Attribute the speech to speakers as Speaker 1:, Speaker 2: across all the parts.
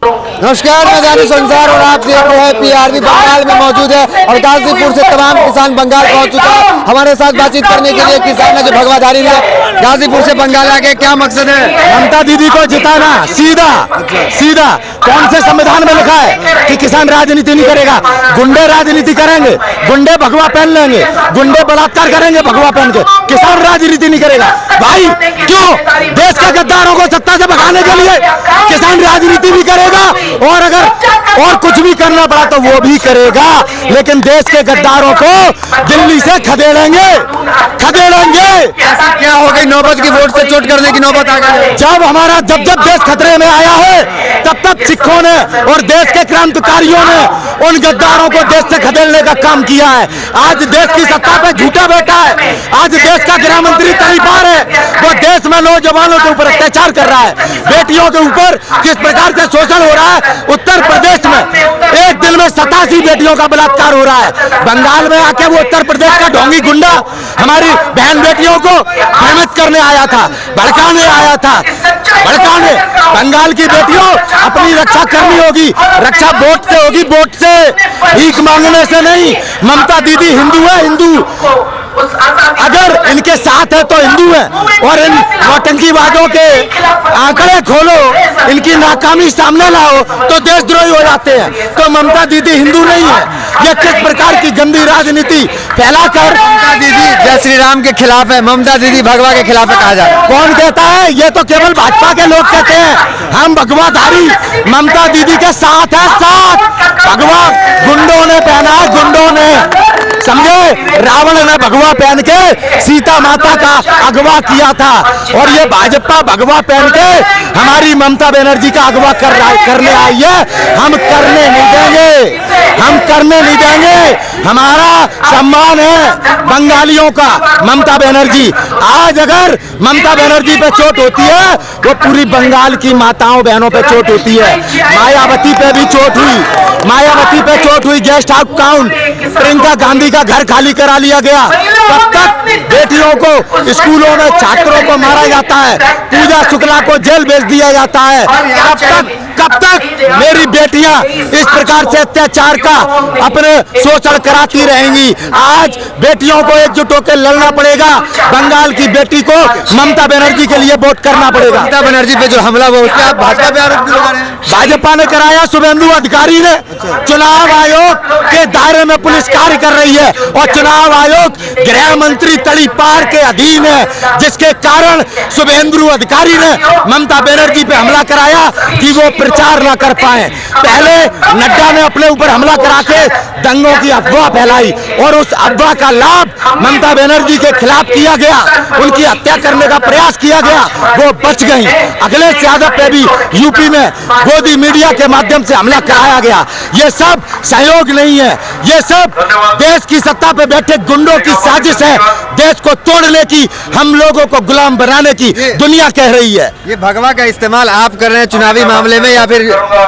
Speaker 1: नमस्कार, मैं जानी संसार और आप देख रहे हैं पीआरबी। बंगाल में मौजूद है और गाजीपुर से तमाम किसान बंगाल पहुंच चुका है। हमारे साथ बातचीत करने के लिए किसान है जो भगवाधारी ने गाजीपुर से बंगाल आके। क्या मकसद है?
Speaker 2: ममता दीदी को जिताना। सीधा सीधा कौन से संविधान में लिखा है कि किसान राजनीति नहीं करेगा? गुंडे राजनीति करेंगे, गुंडे भगवा पहन लेंगे, गुंडे बलात्कार करेंगे भगवा पहन के, किसान राजनीति नहीं करेगा। भाई क्यों? देश के गद्दारों को सत्ता से भगाने के लिए किसान राजनीति भी करेगा और अगर और कुछ भी करना पड़ा तो वो भी करेगा, लेकिन देश के गद्दारों को दिल्ली से खदेड़ेंगे।
Speaker 1: क्या हो गई? नौबत की वोट से चोट करने की नौबत आ गई।
Speaker 2: जब देश खतरे में आया है तब सिखों ने और देश के क्रांतिकारियों ने उन गद्दारों को देश से खदेड़ने का काम किया है। आज देश की सत्ता पे झूठा बैठा है। आज देश का गृह मंत्री तरीपार है, वो देश में नौजवानों के ऊपर अत्याचार कर रहा है, बेटियों के ऊपर किस प्रकार से शोषण हो रहा है। उत्तर प्रदेश में एक दिन में 87 बेटियों का बलात्कार हो रहा है। बंगाल में आके वो उत्तर प्रदेश का ढोंगी गुंडा हमारी बहन बेटियों को भ्रमित करने आया था, भड़काने आया था। बंगाल की बेटियों, अपनी रक्षा करनी होगी, रक्षा वोट से होगी, वोट से, भीख मांगने से नहीं। ममता दीदी हिंदू है, हिंदू अगर इनके साथ है तो हिंदू है, और इन नौटंकीबाजों के आंकड़े खोलो, इनकी नाकामी सामने लाओ तो देशद्रोही हो जाते हैं। तो ममता दीदी हिंदू नहीं है। ये किस प्रकार की गंदी राजनीति फैलाकर
Speaker 1: ममता दीदी जय श्री राम के खिलाफ है, ममता दीदी भगवा के खिलाफ है कहा जाए।
Speaker 2: कौन कहता है? ये तो केवल भाजपा के लोग कहते हैं। हम भगवाधारी ममता दीदी के साथ है, साथ। भगवा गुंडों ने पहना है, गुंडों ने, समझे? रावण ने भगवा पहन के सीता माता का अगवा किया था, और ये भाजपा भगवा पहन के हमारी ममता बनर्जी का अगवा करने आई है। हम करने नहीं देंगे। हमारा सम्मान है बंगालियों का। ममता बनर्जी, आज अगर ममता बनर्जी पे चोट होती है वो पूरी बंगाल की माताओं बहनों पे चोट होती है। मायावती पे भी चोट हुई, guest house count, Priyanka Gandhi का घर खाली करा लिया गया। कब तक बेटियों को स्कूलों में छात्रों को मारा जाता है, पूजा शुक्ला को जेल भेज दिया जाता है। कब तक मेरी बेटियां इस प्रकार से अत्याचार का अपने शोषण कराती रहेंगी? आज बेटियों को एकजुट होकर लड़ना पड़ेगा। बंगाल की बेटी को ममता बनर्जी के लिए वोट करना पड़ेगा।
Speaker 1: ममता बनर्जी पे जो हमला हुआ उसपे आप भाजपा पे आरोप क्यों लगा रहे हैं?
Speaker 2: भाजपा ने कराया, शुभेंदु अधिकारी ने। चुनाव आयोग के दायरे में पुलिस कार्य कर रही है और चुनाव आयोग गृह मंत्री तड़ीपार के अधीन है, जिसके कारण शुभेंदु अधिकारी ने ममता बनर्जी पे हमला कराया कि वो प्रचार ना कर पाए। पहले नड्डा ने अपने ऊपर हमला करा के दंगों की अफवाह फैलाई और उस अफवाह का लाभ ममता बनर्जी के खिलाफ किया गया, उनकी हत्या करने का प्रयास किया गया, वो बच गई। अखिलेश यादव पे भी यूपी में गोदी मीडिया के माध्यम से हमला कराया गया। ये सब सहयोग नहीं है, ये सब देश की सत्ता पे बैठे गुंडों की साजिश है। देश को तोड़ने की, हम लोगों को गुलाम बनाने की दुनिया कह रही है।
Speaker 1: ये भगवा का इस्तेमाल आप कर रहे हैं चुनावी मामले में या फिर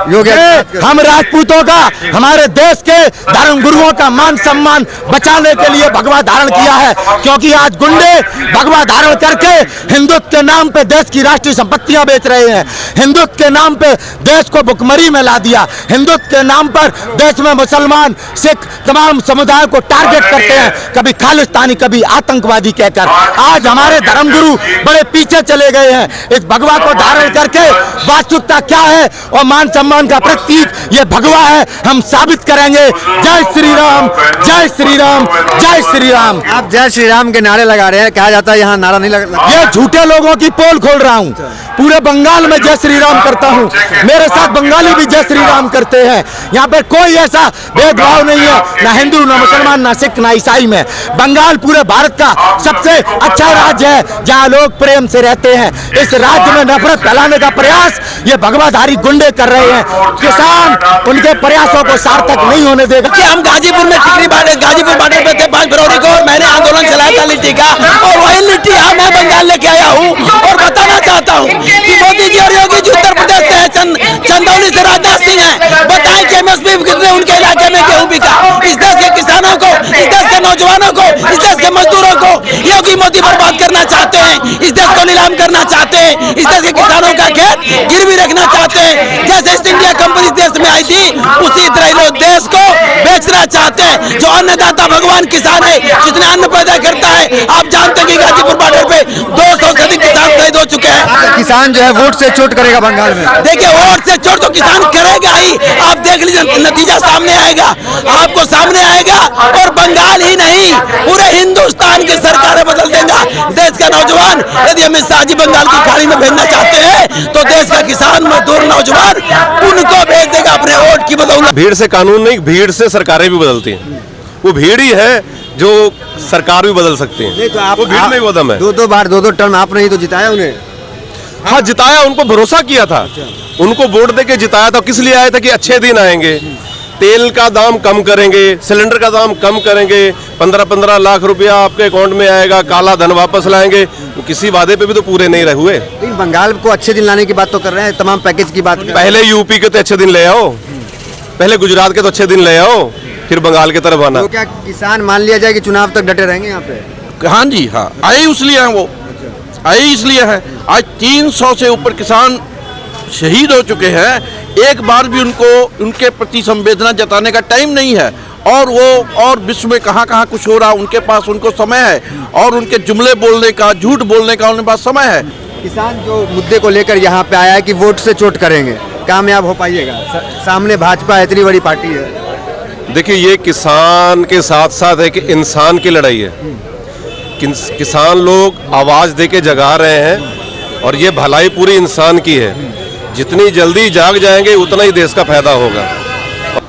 Speaker 1: योगी?
Speaker 2: हम राजपूतों का, हमारे देश के धर्म गुरुओं का मान सम्मान बचाने के लिए भगवा धारण किया है, क्योंकि आज गुंडे भगवा धारण करके हिंदुत्व के नाम पे देश की राष्ट्रीय संपत्तियां बेच रहे हैं। हिंदुत्व के नाम पे देश को भुखमरी में ला दिया। हिंदुत्व के नाम पर देश में मुसलमान, सिख, तमाम समुदाय को टारगेट करते हैं, कभी खालिस्तानी, कभी आतंकवादी कहकर। आज हमारे धर्मगुरु बड़े पीछे चले गए हैं। इस भगवा को धारण करके वास्तविकता क्या है और मान सम्मान का प्रतीक ये भगवा है, हम साबित करेंगे। जय श्री राम, जय श्री राम, जय श्री राम।
Speaker 1: आप जय श्री राम के नारे लगा रहे हैं, कहा जाता है यहाँ नारा नहीं लगा।
Speaker 2: ये झूठे लोगों की पोल खोल रहा हूँ। पूरे बंगाल में जय श्री राम करता हूँ, मेरे साथ बंगाली भी जय श्री राम करते हैं। यहाँ पे कोई ऐसा भेदभाव नहीं है, ना हिंदू, ना मुसलमान, ना सिख, ना ईसाई में। बंगाल पूरे भारत का सबसे अच्छा राज्य है जहाँ लोग प्रेम से रहते हैं। इस राज्य में नफरत फैलाने का प्रयास ये भगवाधारी गुंडे कर रहे हैं। किसान उनके प्रयासों को सार्थक नहीं होने देगा।
Speaker 3: कि हम गाजीपुर में गाजीपुर बॉर्डर पे थे 5 फरवरी को, और मैंने आंदोलन चलाया था लिट्टी का, और वही लिट्टी यहाँ मैं बंगाल लेके आया हूँ। और बताना चाहता हूँ कि मोदी जी और योगी जी उत्तर प्रदेश से है, चंदौली से राजनाथ सिंह है। बताएं कि एमएसपी कितने उनके इलाके में गेहूं बिका। इस देश के किसानों को, इस देश के नौजवानों को, इस देश के मजदूरों को योगी मोदी बर्बाद करना चाहते हैं। इस देश को नीलाम करना चाहते हैं। इस देश के किसानों का खेत गिरवी रखना चाहते हैं। चाहते हैं। जैसे ईस्ट इंडिया कंपनी देश में आई थी, उसी तरह लोग देश को बेचना चाहते हैं। जो अन्नदाता भगवान किसान है, जितने अन्न पैदा करता है, आप जानते हैं कि गाजीपुर बॉर्डर पे 200 से अधिक किसान शहीद हो चुके हैं।
Speaker 1: किसान जो है वोट से चोट करेगा बंगाल में।
Speaker 3: देखिए, वोट से चोट तो किसान करेगा ही, आप देख लीजिए नतीजा सामने आएगा, आपको सामने आएगा। और बंगाल ही नहीं, पूरे हिंदुस्तान की सरकारें बदल देगा देश का नौजवान। यदि अमित शाह जी बंगाल की खाड़ी में भेजना चाहते हैं तो देश का किसान, मजदूर, नौजवान उनको भेज देगा अपने वोट की बदौलत।
Speaker 4: भीड़ से कानून नहीं, भीड़ से सरकारें भी बदलती हैं। वो भीड़ ही है जो सरकार भी बदल सकती है।
Speaker 1: नहीं तो आप
Speaker 4: वो भीड़ में ही दम है।
Speaker 1: दो टर्म आपने ही तो जिताया उन्हें।
Speaker 4: हाँ, जिताया, उनको भरोसा किया था, उनको वोट देके जिताया था। किस लिए आया था कि अच्छे दिन आएंगे, तेल का दाम कम करेंगे, सिलेंडर का दाम कम करेंगे, 15-15 लाख रुपया आपके अकाउंट में आएगा, काला धन वापस लाएंगे। वो किसी वादे पे भी तो पूरे नहीं रहे हुए।
Speaker 1: लेकिन बंगाल को अच्छे दिन लाने की बात तो कर रहे हैं, तमाम पैकेज की बात कर रहे हैं।
Speaker 4: पहले यूपी के तो अच्छे दिन ले आओ, पहले गुजरात के तो अच्छे दिन ले आओ, फिर बंगाल की तरफ आना।
Speaker 1: तो क्या किसान मान लिया जाए कि चुनाव तक डटे रहेंगे यहाँ पे?
Speaker 5: हाँ जी, हाँ, आए इसलिए हैं, वो आए इसलिए है। आज 300 से ऊपर किसान शहीद हो चुके हैं। एक बार भी उनको उनके प्रति संवेदना जताने का टाइम नहीं है। और विश्व में कहाँ कहाँ कुछ हो रहा, उनके पास उनको समय है, और उनके जुमले बोलने का, झूठ बोलने का उनके पास समय है।
Speaker 1: किसान जो मुद्दे को लेकर यहाँ पे आया है कि वोट से चोट करेंगे, कामयाब हो पाइएगा? सामने भाजपा इतनी बड़ी पार्टी है।
Speaker 4: देखिए, ये किसान के साथ साथ एक इंसान की लड़ाई है। किसान लोग आवाज देके जगा रहे हैं, और ये भलाई पूरी इंसान की है। जितनी जल्दी जाग जाएंगे उतना ही देश का फायदा होगा।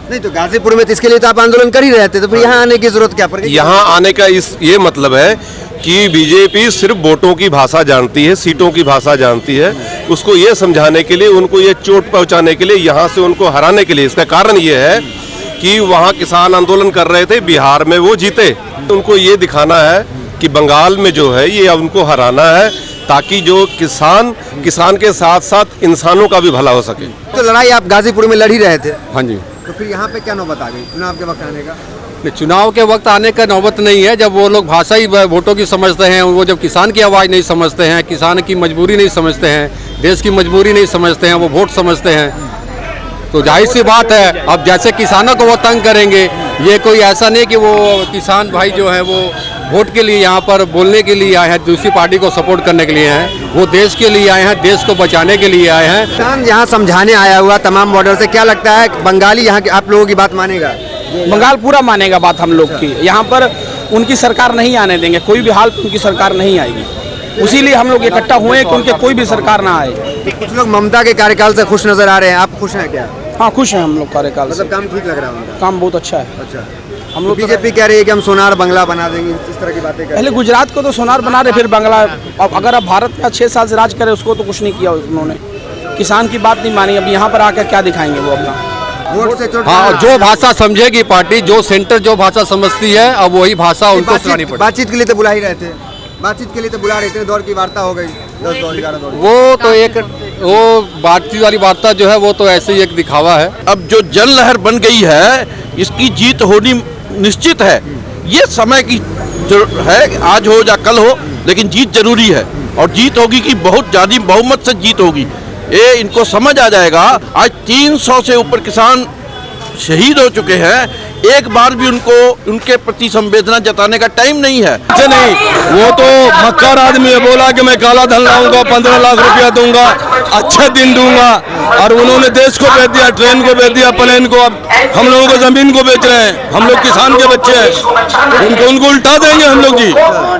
Speaker 1: नहीं तो गाजीपुर में तो इसके लिए तो आप आंदोलन कर ही रहे थे, तो फिर यहाँ आने की जरूरत क्या पड़ गई?
Speaker 4: यहाँ आने का ये मतलब है कि बीजेपी सिर्फ वोटों की भाषा जानती है, सीटों की भाषा जानती है। उसको ये समझाने के लिए, उनको ये चोट पहुँचाने के लिए, यहाँ से उनको हराने के लिए। इसका कारण ये है कि वहाँ किसान आंदोलन कर रहे थे, बिहार में वो जीते। उनको ये दिखाना है कि बंगाल में जो है ये उनको हराना है, ताकि जो किसान के साथ साथ इंसानों का भी भला हो सके।
Speaker 1: तो लड़ाई आप गाजीपुर में लड़ ही रहे थे,
Speaker 6: हाँ जी।
Speaker 1: तो फिर यहाँ पे क्या नौबत आ गई चुनाव के वक्त आने का?
Speaker 6: चुनाव के वक्त आने का नौबत नहीं है। जब वो लोग भाषा ही वोटों की समझते हैं, वो जब किसान की आवाज़ नहीं समझते हैं, किसान की मजबूरी नहीं समझते हैं, देश की मजबूरी नहीं समझते हैं, वो वोट समझते हैं, तो जाहिर सी बात है अब जैसे किसानों को वो तंग करेंगे। ये कोई ऐसा नहीं कि वो किसान भाई जो है वो वोट के लिए यहाँ पर बोलने के लिए आए हैं, दूसरी पार्टी को सपोर्ट करने के लिए हैं। वो देश के लिए आए हैं, देश को बचाने के लिए आए हैं।
Speaker 1: किसान यहाँ समझाने आया हुआ तमाम बॉर्डर से, क्या लगता है बंगाली यहाँ आप लोगों की बात मानेगा?
Speaker 7: बंगाल पूरा मानेगा बात हम लोग की। यहाँ पर उनकी सरकार नहीं आने देंगे, कोई भी हाल उनकी सरकार नहीं आएगी। उसीलिए हम लोग इकट्ठा हुए कि उनके कोई भी सरकार ना आए।
Speaker 1: कुछ लोग ममता के कार्यकाल से खुश नजर आ रहे हैं, आप खुश हैं क्या?
Speaker 7: हाँ, खुश हैं हम लोग कार्यकाल से।
Speaker 1: मतलब काम ठीक लग रहा है उनका?
Speaker 7: काम बहुत अच्छा है।
Speaker 1: अच्छा,
Speaker 7: हम लोग
Speaker 1: बीजेपी कह रही है कि हम सोनार बंगला बना देंगे, इस तरह की बातें कर।
Speaker 7: पहले गुजरात को तो सोनार बना रहे, फिर बंगला। अब अगर अब भारत में 6 साल से राज करे, उसको तो कुछ नहीं किया उन्होंने। किसान की बात नहीं मानी। अब यहाँ पर आकर क्या दिखाएंगे वो अपना?
Speaker 1: वोट से चोट।
Speaker 6: हाँ, जो भाषा समझेगी पार्टी, जो सेंटर जो भाषा समझती है, अब वही भाषा उनको सुनानी पड़ेगी।
Speaker 1: बातचीत के लिए तो बुला ही रहे थे, बातचीत के लिए तो बुला रहे थे। दौर की वार्ता हो गई, 10 दौर 11 दौर।
Speaker 6: वो तो एक वो बातचीत वाली वार्ता जो है वो तो ऐसे ही एक दिखावा है।
Speaker 5: अब जो जल लहर बन गई है, इसकी जीत होनी निश्चित है। ये समय की है, आज हो या कल हो, लेकिन जीत जरूरी है। और जीत होगी कि बहुत ज़्यादा बहुमत से जीत होगी, ये इनको समझ आ जाएगा। आज 300 से ऊपर किसान शहीद हो चुके हैं। एक बार भी उनको उनके प्रति संवेदना जताने का टाइम नहीं है।
Speaker 4: नहीं, वो तो मक्कार आदमी है, बोला कि मैं काला धन लाऊंगा, 15 लाख रुपया दूंगा, अच्छे दिन दूंगा, और उन्होंने देश को बेच दिया, ट्रेन को बेच दिया, प्लेन को। अब हम लोगों को जमीन को बेच रहे हैं। हम लोग किसान के बच्चे हैं, उनको उल्टा देंगे हम लोग जी,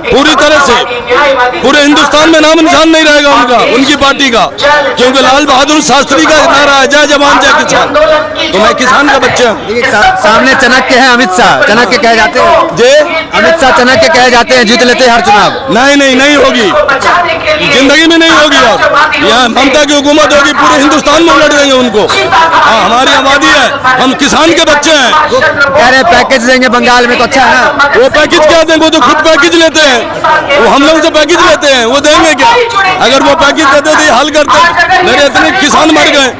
Speaker 4: पूरी तरह से। पूरे हिंदुस्तान में नाम निशान नहीं रहेगा उनका, उनकी पार्टी का, क्योंकि लाल बहादुर शास्त्री का नारा है, जय जवान जय किसान। तो मैं किसान का बच्चा हूँ।
Speaker 1: सामने चाणक्य है अमित शाह, चाणक्य कहे जाते हैं
Speaker 4: जे
Speaker 1: अमित शाह चाणक्य कहे जाते हैं, जीत लेते हैं हर चुनाव।
Speaker 4: नहीं होगी, जिंदगी में नहीं होगी। अब यहाँ ममता की हुकूमत होगी, पूरे हिंदुस्तान में लड़ देंगे उनको। हाँ, हमारी आबादी है, हम किसान के बच्चे हैं।
Speaker 1: कह रहे पैकेज देंगे बंगाल में, तो अच्छा है ना?
Speaker 4: वो पैकेज क्या देंगे? वो तो खुद पैकेज लेते हैं, वो हम लोग से पैकेज लेते हैं, वो देंगे क्या? अगर वो पैकेज देते तो हल करते। मेरे इतने किसान मर गए,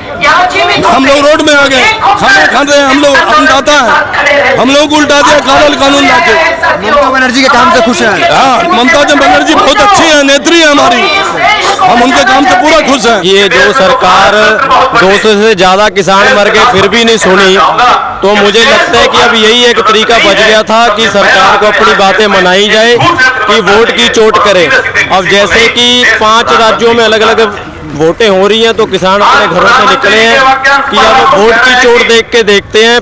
Speaker 4: हम लोग रोड में आ गए, खाना खा रहे हैं, हम लोग अन्नदाता हैं, हम लोग उल्टा दिया कानून लाके।
Speaker 1: ममता बनर्जी के काम से खुश हैं?
Speaker 4: हाँ, ममता बनर्जी बहुत अच्छी है, नेत्री है हमारी। हम उनके काम से पूरा खुश हैं।
Speaker 8: ये जो सरकार 200 से ज्यादा किसान मर गए फिर भी नहीं सुनी, तो मुझे लगता है कि अब यही एक तरीका बच गया था कि सरकार को अपनी बातें मनाई जाए कि वोट की चोट करे। अब जैसे कि 5 राज्यों में अलग अलग वोटें हो रही हैं, तो किसान अपने घरों से निकले हैं कि अब वोट की चोट देख के देखते हैं।